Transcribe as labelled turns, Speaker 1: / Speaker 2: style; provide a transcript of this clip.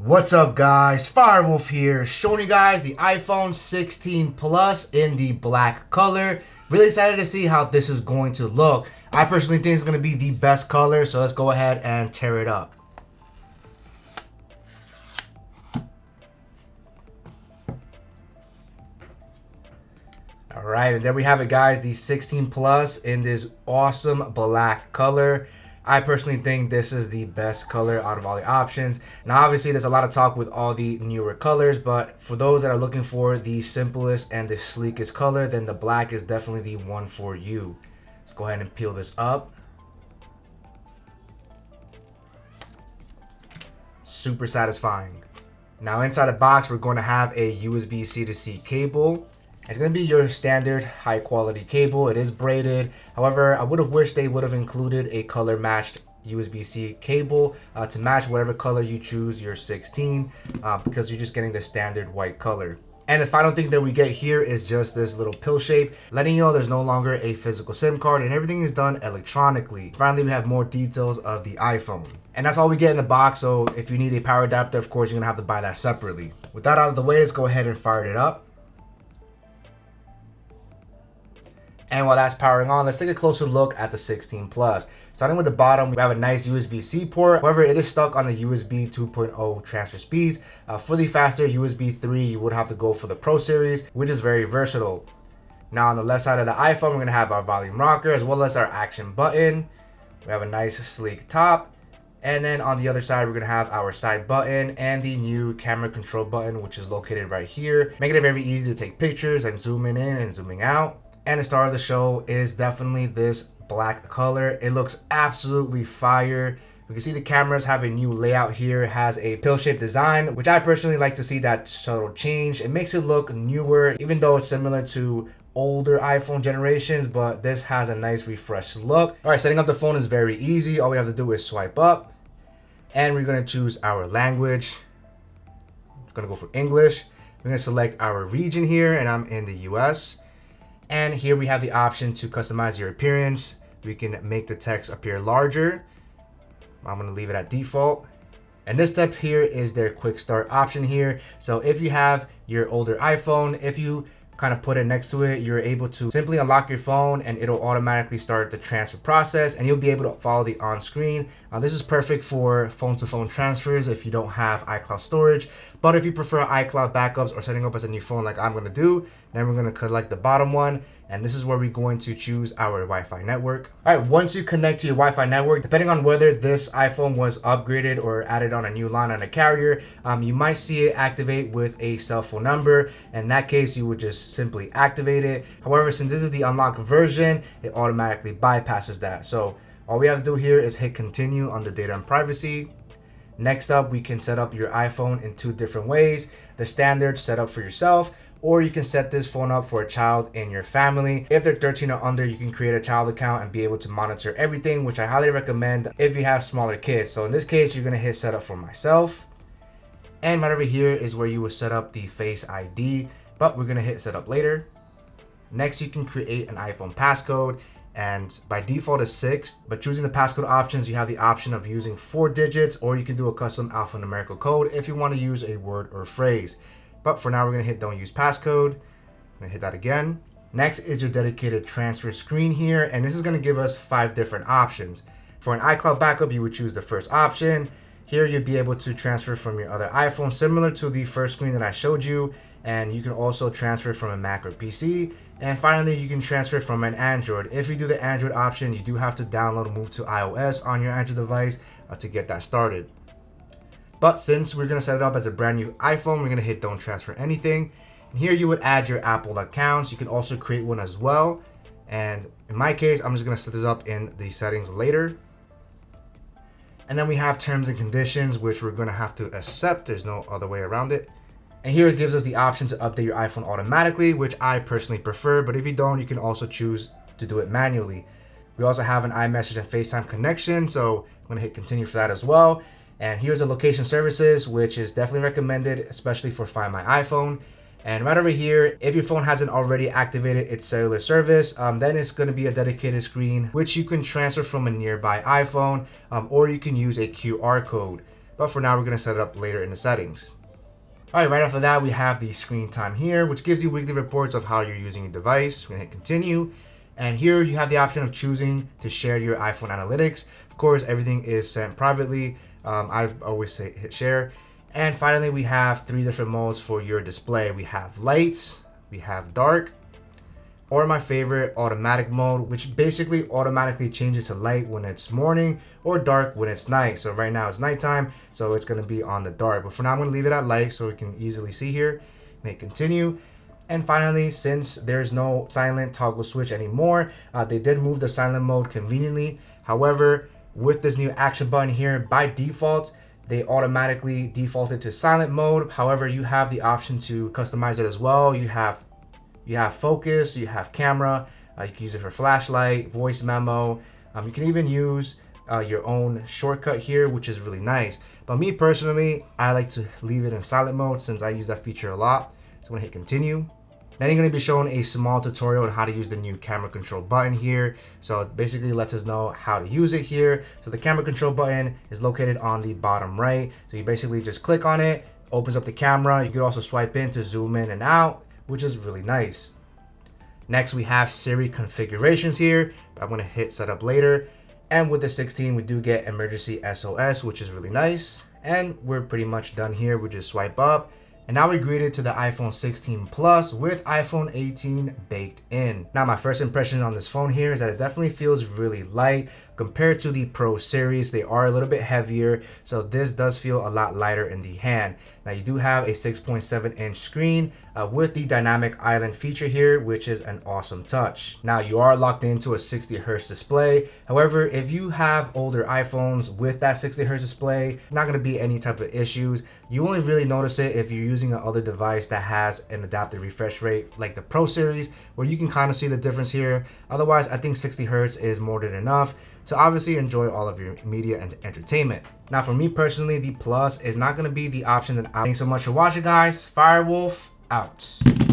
Speaker 1: What's up guys, Firewolf here, showing you guys the iPhone 16 Plus in the black color. Really excited to see how this is going to look. I personally think it's going to be the best color, so let's go ahead and tear it up. Alright, and there we have it guys, the 16 Plus in this awesome black color. I personally think this is the best color out of all the options. Now obviously there's a lot of talk with all the newer colors, but for those that are looking for the simplest and the sleekest color, then the black is definitely the one for you. Let's go ahead and peel this up. Super satisfying. Now inside the box we're going to have a USB-C to C cable. It's going to be your standard high quality cable. It is braided. However, I would have wished they would have included a color matched USB-C cable to match whatever color you choose your 16 because you're just getting the standard white color. And the final thing that we get here is just this little pill shape, letting you know there's no longer a physical SIM card and everything is done electronically. Finally, we have more details of the iPhone. And that's all we get in the box, so if you need a power adapter, of course, you're gonna have to buy that separately. With that out of the way, let's go ahead and fire it up. And while that's powering on, let's take a closer look at the 16 Plus. Starting with the bottom, we have a nice USB-C port. However, it is stuck on the USB 2.0 transfer speeds. For the faster USB 3, you would have to go for the Pro Series, which is very versatile. Now on the left side of the iPhone, we're gonna have our volume rocker as well as our action button. We have a nice sleek top. And then on the other side, we're gonna have our side button and the new camera control button, which is located right here, making it very easy to take pictures and zooming in and zooming out. And the star of the show is definitely this black color. It looks absolutely fire. You can see the cameras have a new layout here. It has a pill-shaped design, which I personally like to see that subtle change. It makes it look newer, even though it's similar to older iPhone generations, but this has a nice refreshed look. All right, setting up the phone is very easy. All we have to do is swipe up, and we're gonna choose our language. I'm gonna go for English. We're gonna select our region here, and I'm in the US. And here we have the option to customize your appearance. We can make the text appear larger. I'm going to leave it at default. And this step here is their quick start option here. So if you have your older iPhone, if you kind of put it next to it, you're able to simply unlock your phone and it'll automatically start the transfer process and you'll be able to follow the on screen. This is perfect for phone to phone transfers if you don't have iCloud storage, but if you prefer iCloud backups or setting up as a new phone like I'm going to do, then we're going to select the bottom one. And this is where we're going to choose our Wi-Fi network. All right, once you connect to your Wi-Fi network, depending on whether this iPhone was upgraded or added on a new line on a carrier, you might see it activate with a cell phone number. In that case, you would just simply activate it. However, since this is the unlocked version, it automatically bypasses that. So all we have to do here is hit continue under data and privacy. Next up, we can set up your iPhone in two different ways. The standard setup for yourself, or you can set this phone up for a child in your family. If they're 13 or under, you can create a child account and be able to monitor everything, which I highly recommend if you have smaller kids. So in this case, you're gonna hit setup for myself. And right over here is where you will set up the Face ID, but we're gonna hit setup later. Next, you can create an iPhone passcode, and by default it's 6, but choosing the passcode options, you have the option of using 4 digits, or you can do a custom alphanumerical code if you wanna use a word or phrase. But for now, we're gonna hit don't use passcode. I'm gonna hit that again. Next is your dedicated transfer screen here, and this is gonna give us 5 different options. For an iCloud backup, you would choose the first option. Here, you'd be able to transfer from your other iPhone, similar to the first screen that I showed you, and you can also transfer from a Mac or PC. And finally, you can transfer from an Android. If you do the Android option, you do have to download and move to iOS on your Android device to get that started. But since we're gonna set it up as a brand new iPhone, we're gonna hit don't transfer anything. And here you would add your Apple accounts. You can also create one as well. And in my case, I'm just gonna set this up in the settings later. And then we have terms and conditions, which we're gonna have to accept. There's no other way around it. And here it gives us the option to update your iPhone automatically, which I personally prefer. But if you don't, you can also choose to do it manually. We also have an iMessage and FaceTime connection. So I'm gonna hit continue for that as well. And here's the location services, which is definitely recommended, especially for Find My iPhone. And right over here, if your phone hasn't already activated its cellular service, then it's going to be a dedicated screen, which you can transfer from a nearby iPhone, or you can use a QR code. but for now we're going to set it up later in the settings. Alright, right after that we have the screen time here, which gives you weekly reports of how you're using your device. We're going to hit continue, and here you have the option of choosing to share your iPhone analytics. Of course, everything is sent privately. I always say hit share. And finally, we have 3 different modes for your display. We have light, we have dark, or my favorite, automatic mode, which basically automatically changes to light when it's morning or dark when it's night. So right now it's nighttime, so it's going to be on the dark. But for now, I'm going to leave it at light so we can easily see here. Hit continue. And finally, since there's no silent toggle switch anymore, they did move the silent mode conveniently. However, with this new action button here, by default, they automatically defaulted to silent mode. However, you have the option to customize it as well. You have focus, you have camera, you can use it for flashlight, voice memo. You can even use your own shortcut here, which is really nice. But me personally, I like to leave it in silent mode since I use that feature a lot. So I'm gonna hit continue. Then you're going to be shown a small tutorial on how to use the new camera control button here. So it basically lets us know how to use it here. So the camera control button is located on the bottom right. So you basically just click on it, opens up the camera. You could also swipe in to zoom in and out, which is really nice. Next, we have Siri configurations here. I'm going to hit setup later. And with the 16, we do get emergency SOS, which is really nice. And we're pretty much done here. We just swipe up. And now we're greeted to the iPhone 16 Plus with iPhone 18 baked in. Now my first impression on this phone here is that it definitely feels really light compared to the Pro series. They are a little bit heavier, so this does feel a lot lighter in the hand. Now you do have a 6.7-inch screen with the dynamic island feature here, which is an awesome touch. Now you are locked into a 60 Hz display. However, if you have older iPhones with that 60 Hz display, not going to be any type of issues. You only really notice it if you're using another device that has an adaptive refresh rate like the Pro series, where you can kind of see the difference here. Otherwise, I think 60 Hz is more than enough to obviously enjoy all of your media and entertainment. Now for me personally, the Plus is not going to be the option that I... Thanks so much for watching, guys. Firewolf out.